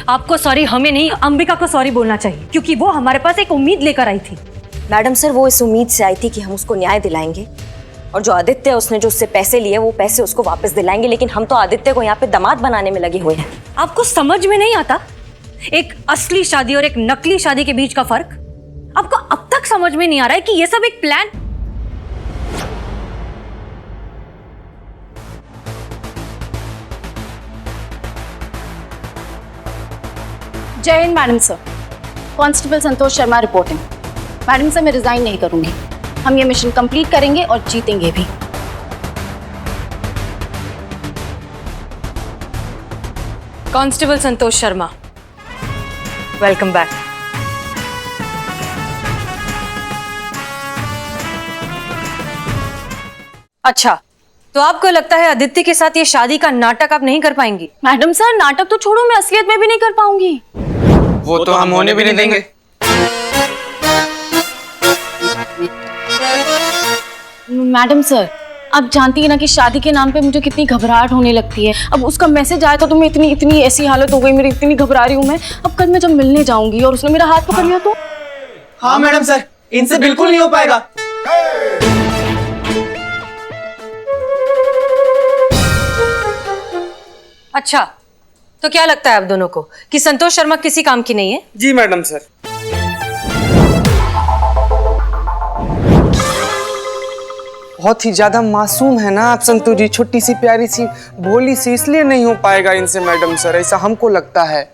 आपको सॉरी हमें नहीं, अंबिका को सॉरी बोलना चाहिए, क्योंकि वो हमारे पास एक उम्मीद लेकर आई थी। मैडम सर, वो इस उम्मीद से आई थी कि हम उसको न्याय दिलाएंगे, और जो आदित्य है उसने जो उससे पैसे लिए वो पैसे उसको वापस दिलाएंगे, लेकिन हम तो आदित्य को यहाँ पे दामाद बनाने में लगे हुए हैं। आपको समझ में नहीं आता एक असली शादी और एक नकली शादी के बीच का फर्क? आपको अब तक समझ में नहीं आ रहा है कि ये सब एक प्लान। जय Hind madam sir, constable Santosh Sharma reporting. Madam sir, मैं रिजाइन नहीं करूंगी, हम ये मिशन कंप्लीट करेंगे और जीतेंगे भी। Constable Santosh Sharma, welcome back. अच्छा, तो आपको लगता है आदित्य के साथ ये शादी का नाटक आप नहीं कर पाएंगी? मैडम सर, नाटक तो छोड़ो, मैं असलियत में भी नहीं कर पाऊंगी। वो तो हम होने भी नहीं देंगे। मैडम सर, आप जानती है ना कि शादी के नाम पे मुझे कितनी घबराहट होने लगती है। अब उसका मैसेज आया था तो मैं इतनी ऐसी हालत हो गई मेरी, इतनी घबरा रही हूँ मैं। अब कल मैं जब मिलने जाऊंगी और उसने मेरा हाथ पकड़ लिया तो? हाँ मैडम सर, इनसे बिल्कुल नहीं हो पाएगा। अच्छा, तो क्या लगता है आप दोनों को कि संतोष शर्मा किसी काम की नहीं है? जी मैडम सर। बहुत ही ज्यादा मासूम है ना आप संतू जी, छोटी सी प्यारी सी भोली सी, इसलिए नहीं हो पाएगा इनसे मैडम सर, ऐसा हमको लगता है।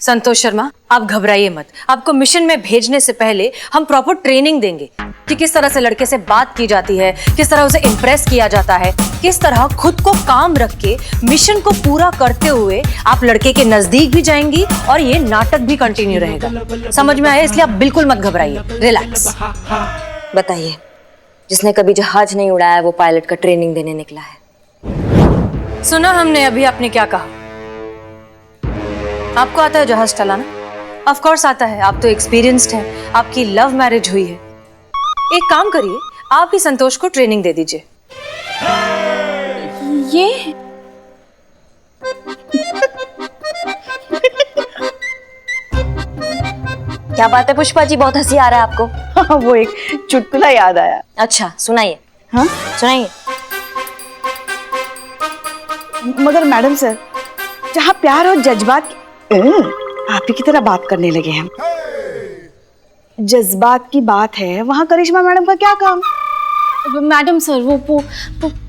संतोष शर्मा, आप घबराइए मत। आपको मिशन में भेजने से पहले हम प्रॉपर ट्रेनिंग देंगे कि किस तरह से लड़के से बात की जाती है, किस तरह उसे इम्प्रेस किया जाता है, किस तरह खुद को काम रख के मिशन को पूरा करते हुए आप लड़के के नजदीक भी जाएंगी और ये नाटक भी कंटिन्यू रहेगा। समझ में आया? इसलिए आप बिल्कुल मत घबराइए, रिलैक्स। बताइए, जिसने कभी जहाज नहीं उड़ाया है वो पायलट का ट्रेनिंग देने निकला है। सुना हमने अभी आपने क्या कहा? आपको आता है जहाज चलाना? ऑफ कोर्स आता है, आप तो एक्सपीरियंस्ड हैं, आपकी लव मैरिज हुई है। एक काम करिए, आप ही संतोष को ट्रेनिंग दे दीजिए। ये क्या बात है पुष्पा जी, बहुत हंसी आ रहा है आपको? वो एक चुटकुला याद आया। अच्छा सुनाइए। हाँ, सुनाइए। मगर मैडम सर, जहाँ प्यार और जज्बात आप ही की तरह बात करने लगे हम। जज्बात की बात है, वहाँ करिश्मा मैडम का क्या काम? मैडम सर, वो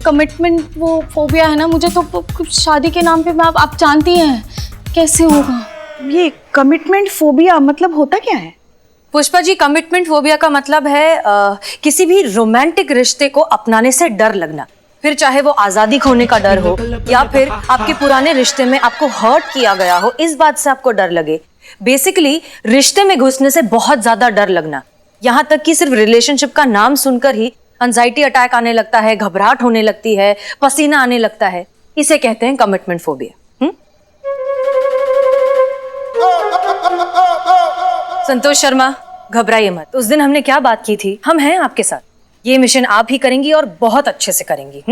कमिटमेंट, वो फोबिया है ना मुझे, तो शादी के नाम पे मैं आप जानती हैं कैसे होगा। ये कमिटमेंट फोबिया मतलब होता क्या है? पुष्पा जी, कमिटमेंट फोबिया का मतलब है किसी भी रोमांटिक रिश्ते को अपनाने से डर लगना, फिर चाहे वो आजादी खोने का डर हो या फिर आपके पुराने रिश्ते में आपको हर्ट किया गया हो, इस बात से आपको डर लगे। बेसिकली रिश्ते में घुसने से बहुत ज्यादा डर लगना, यहाँ तक कि सिर्फ रिलेशनशिप का नाम सुनकर ही एंजाइटी अटैक आने लगता है, घबराहट होने लगती है, पसीना आने लगता है, इसे कहते हैं कमिटमेंट फोबिया। संतोष शर्मा, घबराइए मत। उस दिन हमने क्या बात की थी, हम हैं आपके साथ। ये मिशन आप ही करेंगी और बहुत अच्छे से करेंगी।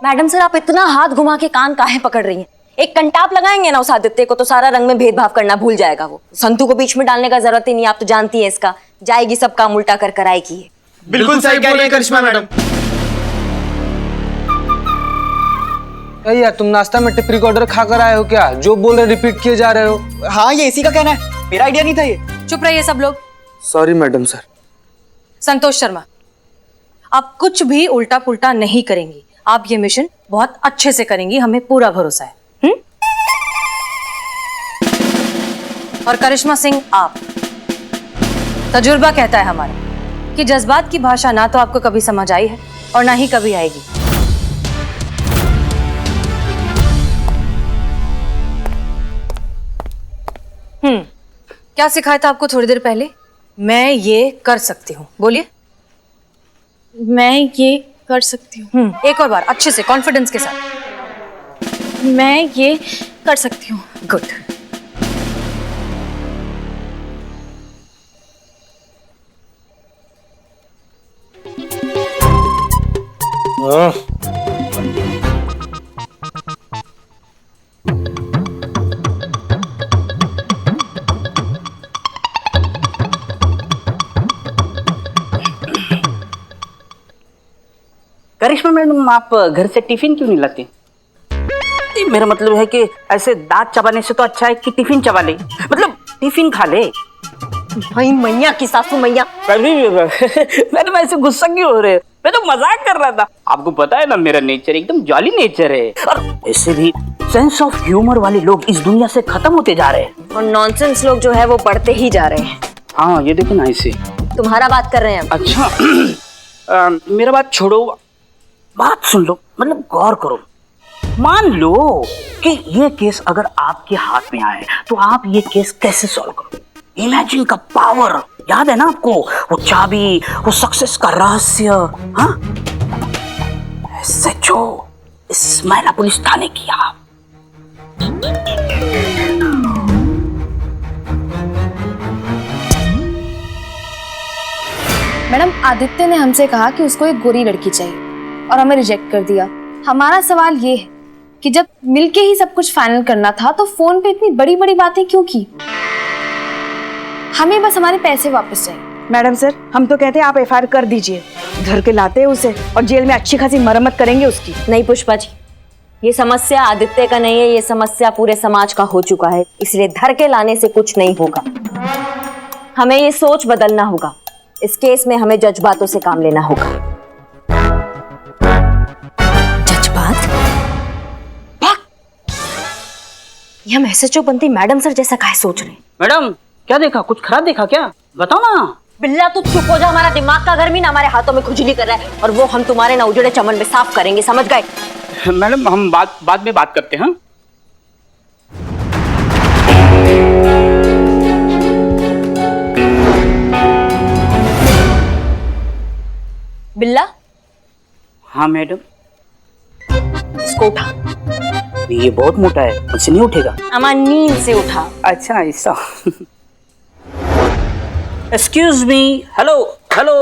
मैडम सर, आप इतना हाथ घुमा के कान काहे पकड़ रही हैं? एक कंटाप लगाएंगे ना उस आदित्य को तो सारा रंग में भेदभाव करना भूल जाएगा। वो संतू को बीच में डालने का जरूरत ही नहीं, आप तो जानती है इसका, जाएगी सब काम उल्टा कर कराएगी। बिल्कुल सही कह रही है करिश्मा मैडम। यार तुम नाश्ता में टिप रिकॉर्डर खाकर आए हो क्या? जो बोल रहे रिपीट किए जा रहे हो। हाँ, ये इसी का कहना है, मेरा आइडिया नहीं था ये। चुप रहिए सब लोग। Sorry madam sir. Santosh Sharma, आप कुछ भी उल्टा पुल्टा नहीं करेंगी, आप ये मिशन बहुत अच्छे से करेंगी, हमें पूरा भरोसा है। और करिश्मा सिंह, आप, तजुर्बा कहता है हमारा कि जज्बात की भाषा ना तो आपको कभी समझ आई है और ना ही कभी आएगी। क्या सिखाया था आपको थोड़ी देर पहले? मैं ये कर सकती हूँ, बोलिए। मैं ये कर सकती हूँ। एक और बार अच्छे से, कॉन्फिडेंस के साथ। मैं ये कर सकती हूँ। गुड। करिश्मा मैडम, आप घर से टिफिन क्यों नहीं लाती? नहीं, मेरा मतलब है कि ऐसे दांत चबाने से तो अच्छा है कि टिफिन चबा ले, मतलब टिफिन खा ले। भाई मैया की सासू मैया। मैडम ऐसे गुस्सा क्यों हो रहे हैं? मैं तो मजाक कर रहा था। आपको पता है ना मेरा नेचर एकदम जॉली नेचर है, और ऐसे भी सेंस ऑफ ह्यूमर वाले लोग इस दुनिया से खत्म होते जा रहे हैं। और नॉनसेंस लोग जो है वो बढ़ते ही जा रहे हैं। हाँ ये देखो ना ऐसे। तुम्हारा बात कर रहे हैं हम। अच्छा मेरा बात छोड़ो, बात सुन लो, मतलब गौर करो। मान लो कि ये केस अगर आपके हाथ में आए तो आप ये केस कैसे सॉल्व करो? इमेजिन का पावर, याद है ना आपको? वो चाबी, वो सक्सेस का रहस्य। हाँ सचो इस महिला पुलिस थाने की आप। मैडम, आदित्य ने हमसे कहा कि उसको एक गोरी लड़की चाहिए और हमें रिजेक्ट कर दिया। हमारा सवाल ये है कि जब मिलके ही सब कुछ फाइनल करना था तो फोन पे इतनी बड़ी बड़ी बातें क्यों की? हमें बस हमारे पैसे वापस चाहिए। मैडम सर, हम तो कहते हैं आप एफआईआर कर दीजिए, घर के लाते हैं उसे और जेल में अच्छी खासी मरम्मत करेंगे उसकी। नहीं पुष्पा जी, ये समस्या आदित्य का नहीं है, ये समस्या पूरे समाज का हो चुका है, इसलिए धर के लाने से कुछ नहीं होगा। हमें ये सोच बदलना होगा। इस केस में हमें जज्बातों से काम लेना होगा। जज्बात? ये हम एसएचओ बनती मैडम सर जैसा काहे सोच रहे हैं? मैडम क्या देखा? कुछ खराब देखा क्या? बताओ ना। बिल्ला तू चुप हो जा, हमारा दिमाग का गर्मी ना हमारे हाथों में खुजली कर रहा है, और वो हम तुम्हारे ना उजड़े चमन में साफ करेंगे, समझ गए? मैडम हम बाद में बात करते हैं। बिल्ला, हाँ मैडम। इसको उठा। नहीं, ये बहुत मोटा है, मुझसे नहीं उठेगा। अमा नींद से उठा। अच्छा ऐसा। Excuse me, hello hello,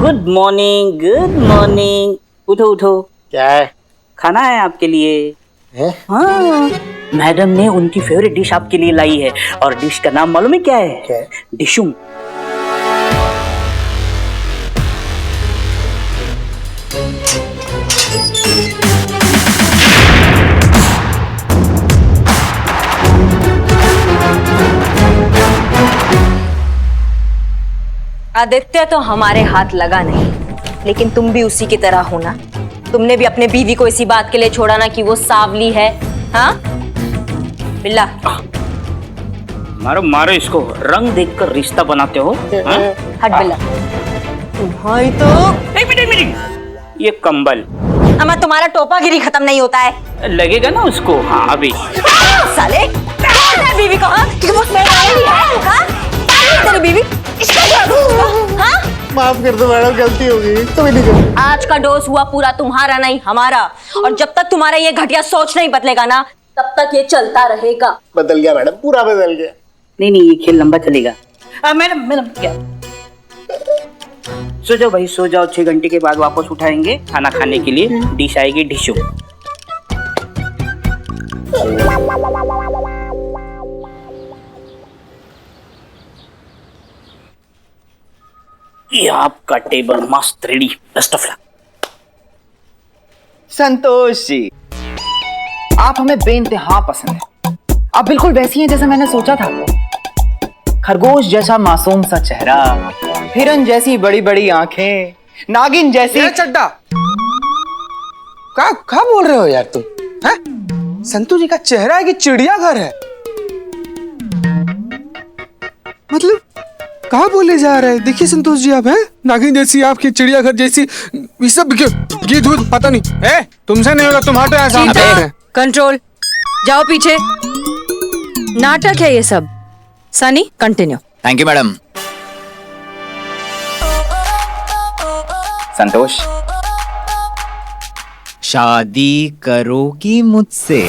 good morning good morning. उठो उठो। क्या है? खाना है आपके लिए। है? हाँ, मैडम ने उनकी फेवरेट डिश आपके लिए लाई है, और डिश का नाम मालूम है क्या है? क्या है? डिशुम। आदित्य तो हमारे हाथ लगा नहीं, लेकिन तुम भी उसी की तरह हो ना। तुमने भी अपने बीवी को इसी बात के लिए छोड़ा ना कि वो सांवली है। हाँ बिल्ला, मारो मारो इसको, रंग देखकर रिश्ता बनाते हो। हाँ? हट बिल्ला। तुम्हारी तो एक मिनट, ये कंबल अमा तुम्हारा टोपागिरी खत्म नहीं होता है। लगेगा ना उसको। हाँ अभी। साले बीवी को, हाँ? कि वो स्मेल आ रही है, हाँ? तेरी बीवी इसका क्या डोज? हाँ? माफ कर दो मैडम, गलती हो गई, कभी नहीं करती। आज का डोज हुआ पूरा तुम्हारा नहीं हमारा, और जब तक तुम्हारा ये घटिया सोच नहीं बदलेगा ना, तब तक ये चलता रहेगा। बदल गया मैडम, पूरा बदल गया। नहीं नहीं, ये खेल लंबा चलेगा। मैडम मैडम क्या? सो जाओ भाई, सो जाओ। 6 घंटे के बाद वापस उठाएंगे खाना खाने के लिए। डिश आएगी डिशुम। ये आपका टेबल मस्त ready. Best of luck. Santosh ji, आप हमें बेइंतहा पसंद है। आप बिल्कुल वैसी हैं जैसा मैंने सोचा था। खरगोश जैसा मासूम सा चेहरा, हिरन जैसी बड़ी बड़ी आंखें, नागिन जैसी। ये चड्डा क्या बोल रहे हो यार तुम? हैं? संतू जी का चेहरा है कि चिड़ियाघर है? मतलब कहाँ बोले जा रहे हैं? देखिए संतोष जी, आप हैं नागिन जैसी, आपकी चिड़ियाघर जैसी, ये सब ये दूध पता नहीं है। तुमसे नहीं होगा, तुम हटो यहाँ से, हम देख रहे हैं। कंट्रोल, जाओ पीछे। नाटक है ये सब। Sunny continue. Thank you madam. Santosh, शादी करोगी मुझसे?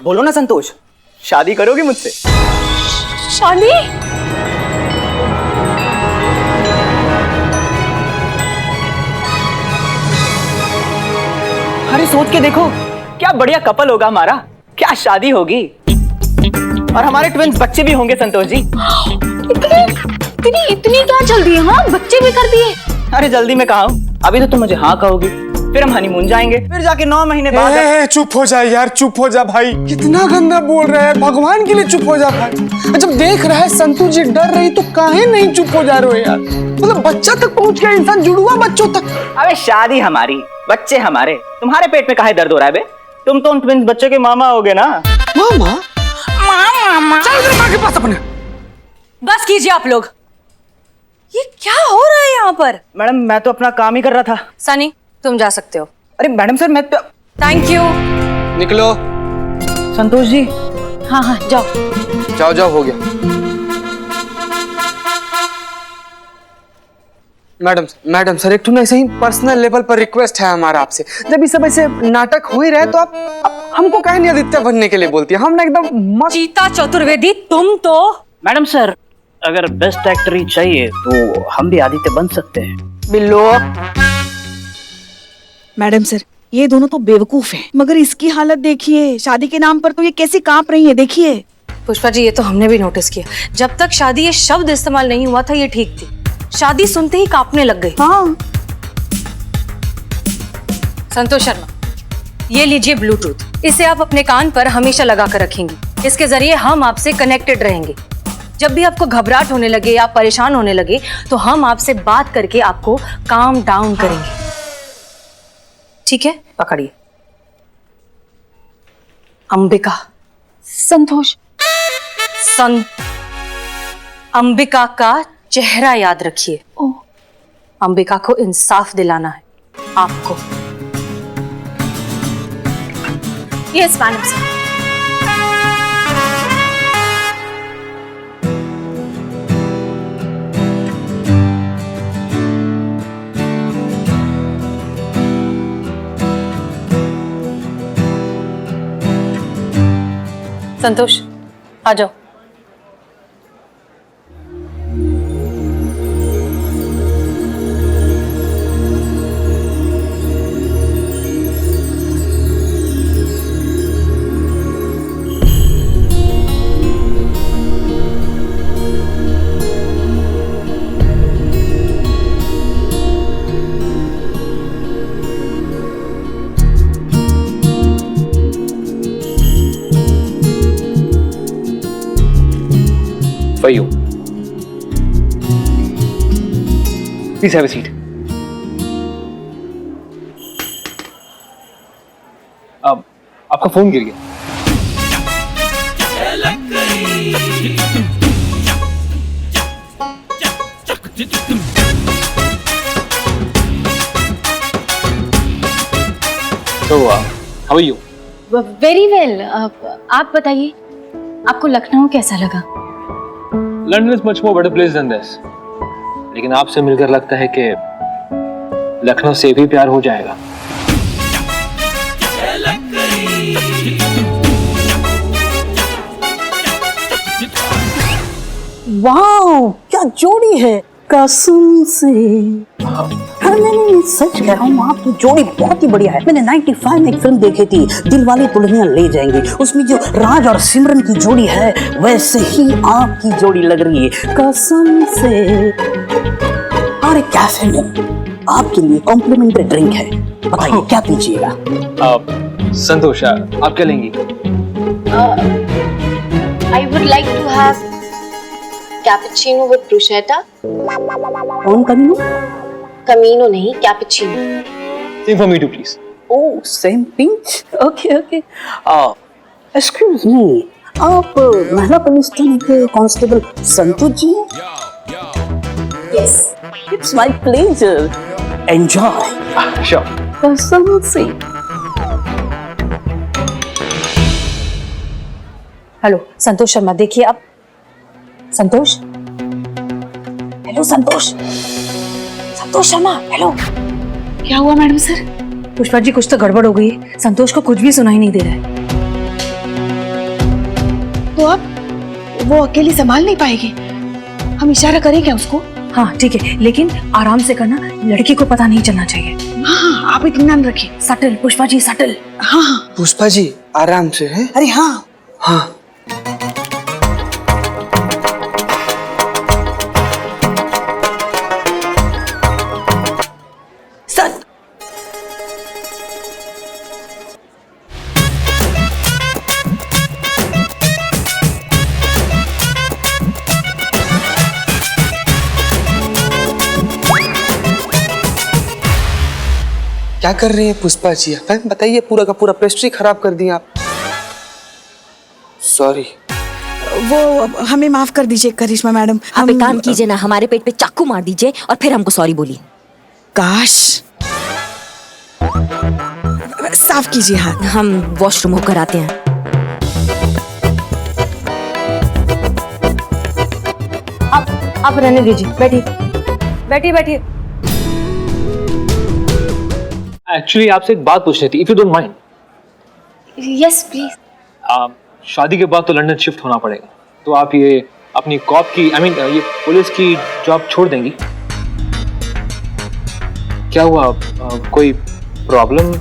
बोलो ना संतोष, शादी करोगी मुझसे? शादी? अरे सोच के देखो, क्या बढ़िया कपल होगा हमारा, क्या शादी होगी और हमारे ट्विंस बच्चे भी होंगे संतोष जी। इतनी क्या जल्दी है? हाँ, बच्चे भी कर दिए? अरे जल्दी में कहा हूँ, अभी तो तुम मुझे हाँ कहोगी, फिर हम हनीमून जाएंगे, फिर जाके 9 महीने बाद। चुप हो जा यार, चुप हो जा भाई, कितना गंदा बोल रहा है, भगवान के लिए चुप हो जा भाई। जब देख रहा है संतु जी डर रही तो काहे नहीं चुप हो जा रहे हो यार? मतलब बच्चा तक पहुंच गया इंसान, जुड़वा बच्चों तक। अबे शादी हमारी, बच्चे हमारे, तुम्हारे पेट में काहे दर्द हो रहा है बे? तुम तो उन ट्विंस बच्चों के मामा होगे ना। मामा? चल इधर माँ के पास अपने। बस कीजिए आप लोग, ये क्या हो रहा है यहाँ पर? मैडम मैं तो अपना काम ही कर रहा था। सनी तुम जा सकते हो। अरे मैडम सर मैं तो... थैंक यू। निकलो। संतोष जी। हाँ हाँ जाओ। जाओ जाओ, हो गया। मैडम सर, एक ऐसे ही पर्सनल लेवल पर रिक्वेस्ट है हमारा आपसे। जब ये सब ऐसे नाटक हो ही रहे तो आप हमको काहे नहीं आदित्य बनने के लिए बोलती है? हम ना एकदम मस्त। चीता चतुर्वेदी तुम तो। मैडम सर, अगर बेस्ट एक्टर ही चाहिए तो हम भी आदित्य बन सकते हैं। बिल्लो। मैडम सर, ये दोनों तो बेवकूफ हैं, मगर इसकी हालत देखिए, शादी के नाम पर तो ये कैसी कांप रही है, देखिए। पुष्पा जी, ये तो हमने भी नोटिस किया, जब तक शादी ये शब्द इस्तेमाल नहीं हुआ था ये ठीक थी, शादी सुनते ही कांपने लग गई। हाँ। संतोष शर्मा, ये लीजिए ब्लूटूथ, इसे आप अपने कान पर हमेशा लगा कर रखेंगे। इसके जरिए हम आपसे कनेक्टेड रहेंगे। जब भी आपको घबराहट होने लगे या परेशान होने लगे तो हम आपसे बात करके आपको काम डाउन करेंगे। ठीक है, पकड़िए। अंबिका। संतोष। अंबिका का चेहरा याद रखिए। अंबिका को इंसाफ दिलाना है आपको। Yes madam sir. संतोष आ जाओ। For you. Please have a seat. अब आपका फोन गिर गया। So, how are you? Very well. आप बताइए, आपको लखनऊ कैसा लगा? London is much more better place than this. लेकिन आपसे मिलकर लगता है कि लखनऊ से भी प्यार हो जाएगा। वाह, क्या जोड़ी है, कसम से। हाँ, नहीं, सच कह रहा हूँ, आपकी जोड़ी बहुत ही बढ़िया है। मैंने 95 में एक फिल्म देखी थी, दिलवाले दुल्हनिया ले जाएंगे, उसमें जो राज और सिमरन की जोड़ी है वैसे ही आपकी जोड़ी लग रही है, कसम से। और एक कैफे में आपके लिए कॉम्प्लीमेंट्री ड्रिंक है, बताइए क्या पीजिएगा? संतोष, आप क्या लेंगी? I would like to have cappuccino with bruschetta. कौन कमीनो? Camino नहीं, cappuccino. Same for me too, please. Oh, same pinch. Okay. Excuse me, आप महिला पुलिस थाने के कांस्टेबल संतु जी हैं? Yes. It's my pleasure. Enjoy. Sure. कसम से। हेलो संतोष शर्मा, देखिए आप। संतोष, हेलो संतोष शर्मा, हेलो। क्या हुआ मैडम सर? पुष्पा जी, कुछ तो गड़बड़ हो गई है। संतोष को कुछ भी सुनाई नहीं दे रहा है। को अब वो अकेली संभाल नहीं पाएगी। हम इशारा करें क्या उसको? हाँ ठीक है, लेकिन आराम से करना, लड़की को पता नहीं चलना चाहिए। हाँ आप इत्मीनान रखिए। Subtle Pushpa ji, subtle. हाँ हाँ पुष्पा जी आराम से है। अरे हाँ हाँ सर। क्या कर रही हैं पुष्पा जी? बताइए, पूरा का पूरा पेस्ट्री खराब कर दिया आप। सॉरी। वो हमें माफ कर दीजिए करिश्मा मैडम। आप एक काम कीजिए ना, हमारे पेट पे चाकू मार दीजिए और फिर हमको सॉरी बोलिए। काश। साफ कीजिए हाथ। हम वॉशरूम होकर आते हैं। आप रहने दीजिए, बैठिए बैठिए बैठिए। एक्चुअली आपसे एक बात पूछनी थी, if you don't mind. Yes please. शादी के बाद तो लंदन शिफ्ट होना पड़ेगा, तो आप ये अपनी कॉप की ये पुलिस की जॉब छोड़ देंगी? क्या हुआ, कोई प्रॉब्लम?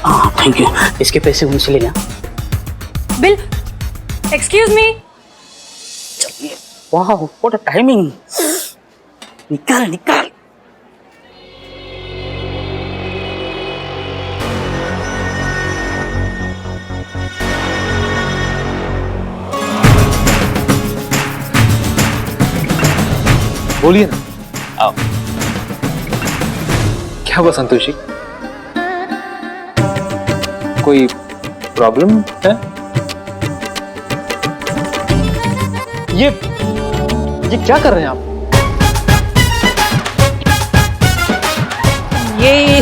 हाँ थैंक यू, इसके पैसे उनसे ले लेना। Bill, excuse me. वाह व्हाट अ टाइमिंग। निकाल निकाल। बोलिए ना। आओ। क्या हुआ संतोषी, कोई प्रॉब्लम है? ये क्या कर रहे हैं आप? ये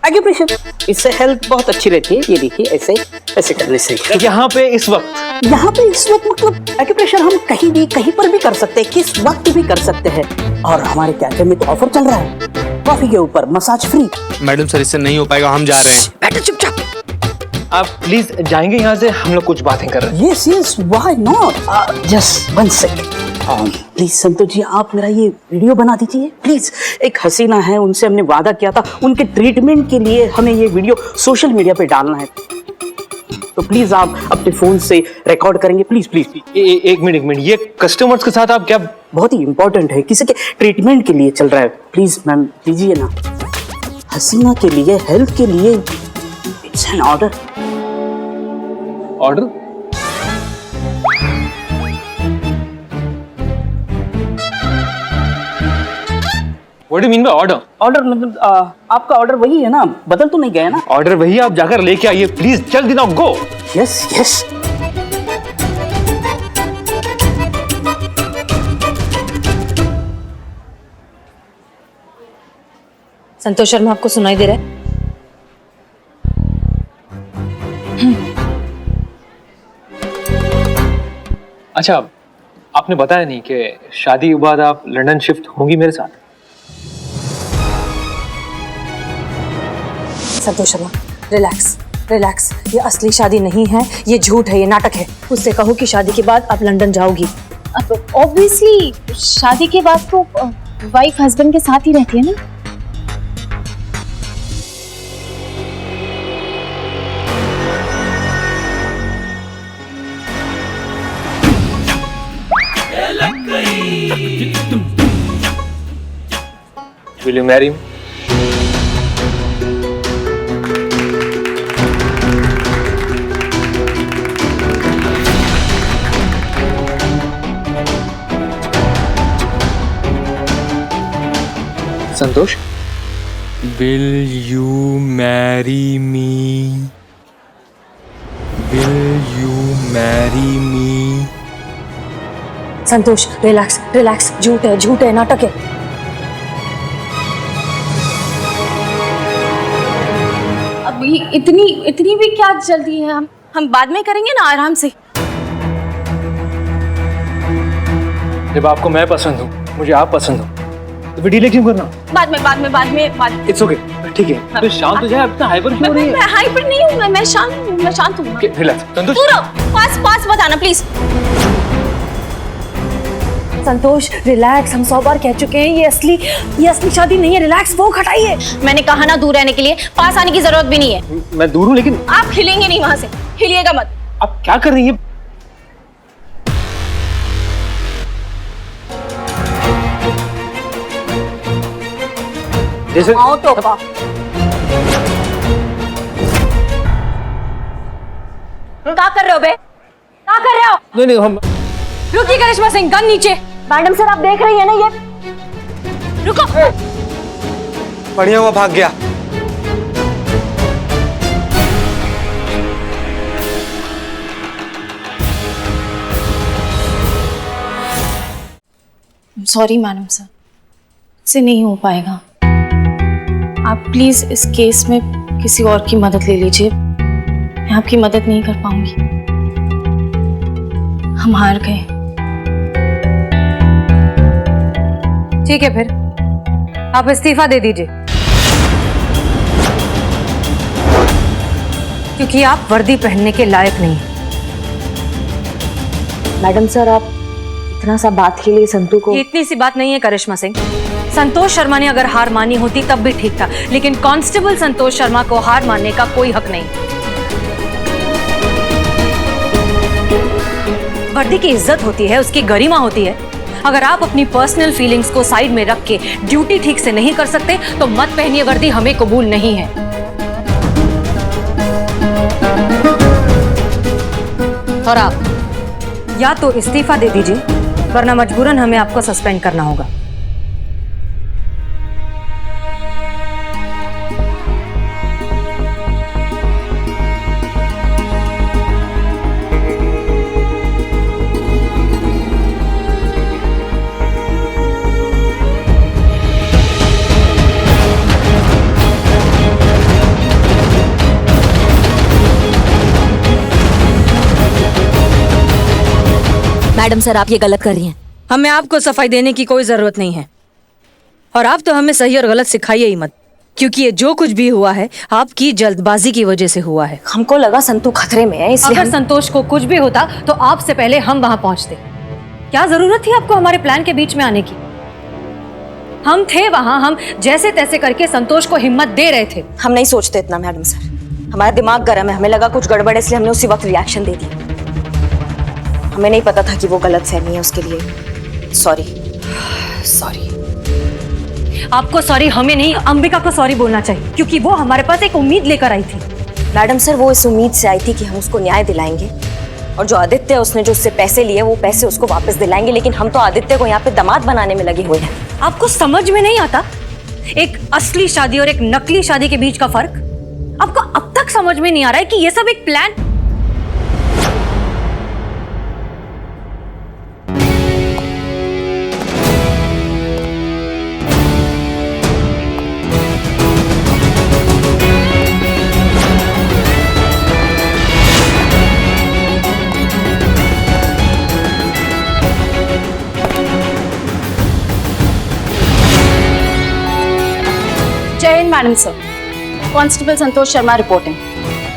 एक्यूप्रेशर, इससे हेल्थ बहुत अच्छी रहती है। ये देखिए ऐसे ऐसे करने से। यहाँ पे इस वक्त मतलब एक्यूप्रेशर हम कहीं भी कहीं पर भी कर सकते हैं, किस वक्त भी कर सकते हैं। और हमारे कैफे में तो ऑफर चल रहा है, कॉफी के ऊपर मसाज फ्री। मैडम सर इससे नहीं हो पाएगा, हम जा रहे हैं। बैठो चुपचाप। आप प्लीज जाएंगे यहाँ से, हम लोग कुछ बातें कर रहे हैं। Yes yes why not. Just one second please Santosh ji, आप मेरा ये वीडियो बना दीजिए प्लीज। एक हसीना है, उनसे हमने वादा किया था, उनके ट्रीटमेंट के लिए हमें ये वीडियो सोशल मीडिया पे डालना है। तो प्लीज आप अपने फोन से रिकॉर्ड करेंगे प्लीज प्लीज प्लीज। एक मिनट, ये कस्टमर्स के साथ आप क्या? बहुत ही इंपॉर्टेंट है, किसी के ट्रीटमेंट के लिए चल रहा है। प्लीज मैम दीजिए ना, हसीना के लिए, हेल्थ के लिए। It's an order. Order? What do you mean by order? Order मतलब आपका ऑर्डर वही है ना, बदल तो नहीं गया ना? ऑर्डर वही, आप जाकर लेके आइए प्लीज, जल्दी ना, go. Yes yes. Santosh Sharma आपको सुनाई दे रहा है? अच्छा, आपने बताया नहीं कि शादी के बाद आप लंदन शिफ्ट होंगी मेरे साथ? संतोष शर्मा रिलैक्स रिलैक्स, ये असली शादी नहीं है, ये झूठ है, ये नाटक है। उससे कहो कि शादी के बाद आप लंदन जाओगी। अब ऑब्वियसली शादी के बाद तो वाइफ हस्बैंड के साथ ही रहती है ना। Will you marry me? Santosh? Will you marry me? Will you marry me? Santosh relax relax, झूठ है, नाटक है। अब ये इतनी भी क्या जल्दी है? हम बाद में करेंगे ना, आराम से। जब आपको मैं पसंद हूँ, मुझे आप पसंद हो, तो फिर डिले क्यों करना? बाद में इट्स ओके, ठीक है। तो शांत हो जाए, अपना हाइपर क्यों हो रही है? मैं हाइपर नहीं हूँ, मैं शांत हूँ। रिलैक्स। संतोष, दूर रहो, पास मत आना प्लीज। संतोष रिलैक्स, हम 100 बार कह चुके हैं ये असली शादी नहीं है। रिलैक्स, वो हटाइए। मैंने कहा ना दूर रहने के लिए, पास आने की जरूरत भी नहीं है। मैं दूर हूँ लेकिन आप हिलेंगे नहीं वहां से, हिलिएगा मत। आप क्या कर रही हैं? जैसे आओ टोपा। क्या कर रहे हो बे? क्या कर रहे हो? नहीं हम रुकिए करिश्मा सिंह, गन नीचे। मैडम सर आप देख रही है ना ये? रुको। बढ़िया हुआ भाग गया। सॉरी मैडम सर, इससे नहीं हो पाएगा। आप प्लीज इस केस में किसी और की मदद ले लीजिए, मैं आपकी मदद नहीं कर पाऊंगी। हम हार गए। ठीक है, फिर आप इस्तीफा दे दीजिए, क्योंकि आप वर्दी पहनने के लायक नहीं हैं। मैडम सर आप इतना सा बात के लिए संतू को। ये इतनी सी बात नहीं है करिश्मा सिंह। संतोष शर्मा ने अगर हार मानी होती तब भी ठीक था, लेकिन कांस्टेबल संतोष शर्मा को हार मानने का कोई हक नहीं। वर्दी की इज्जत होती है, उसकी गरिमा होती है। अगर आप अपनी पर्सनल फीलिंग्स को साइड में रख के ड्यूटी ठीक से नहीं कर सकते तो मत पहनिए वर्दी, हमें कबूल नहीं है। और आप या तो इस्तीफा दे दीजिए, वरना मजबूरन हमें आपको सस्पेंड करना होगा। मैडम सर आप ये गलत कर रही हैं। हमें आपको सफाई देने की कोई जरूरत नहीं है, और आप तो हमें सही और गलत सिखाइए ही मत, क्योंकि ये जो कुछ भी हुआ है आपकी जल्दबाजी की वजह से हुआ है। हमको लगा संतू खतरे में है, इसलिए अगर संतोष को कुछ भी होता तो आपसे पहले हम वहां पहुंचते। क्या जरूरत थी आपको हमारे प्लान के बीच में आने की? हम थे वहां, हम जैसे तैसे करके संतोष को हिम्मत दे रहे थे। हम नहीं सोचते इतना मैडम सर, हमारा दिमाग गर्म है, हमें लगा कुछ गड़बड़ है इसलिए हमने उसी वक्त रिएक्शन दे दिया। हमें नहीं पता था कि वो गलत फहमी है, उसके लिए सॉरी। आपको सॉरी हमें नहीं, अंबिका को सॉरी बोलना चाहिए, क्योंकि वो हमारे पास एक उम्मीद लेकर आई थी। मैडम सर वो इस उम्मीद से आई थी कि हम उसको न्याय दिलाएंगे, और जो आदित्य है उसने जो उससे पैसे लिए वो पैसे उसको वापस दिलाएंगे, लेकिन हम तो आदित्य को यहाँ पे दामाद बनाने में लगे हुए हैं। आपको समझ में नहीं आता एक असली शादी और एक नकली शादी के बीच का फर्क? आपको अब तक समझ में नहीं आ रहा है कि ये सब एक प्लान। जय Hind madam sir, constable Santosh Sharma reporting.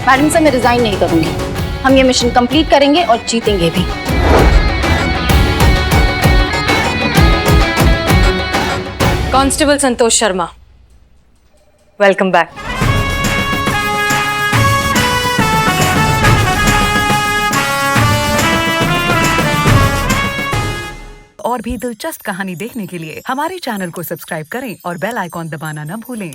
Madam sir मैं रिजाइन नहीं करूंगी, हम ये मिशन कंप्लीट करेंगे और जीतेंगे भी। Constable Santosh Sharma, welcome back. और भी दिलचस्प कहानी देखने के लिए हमारे चैनल को सब्सक्राइब करें और बेल आइकॉन दबाना न भूलें।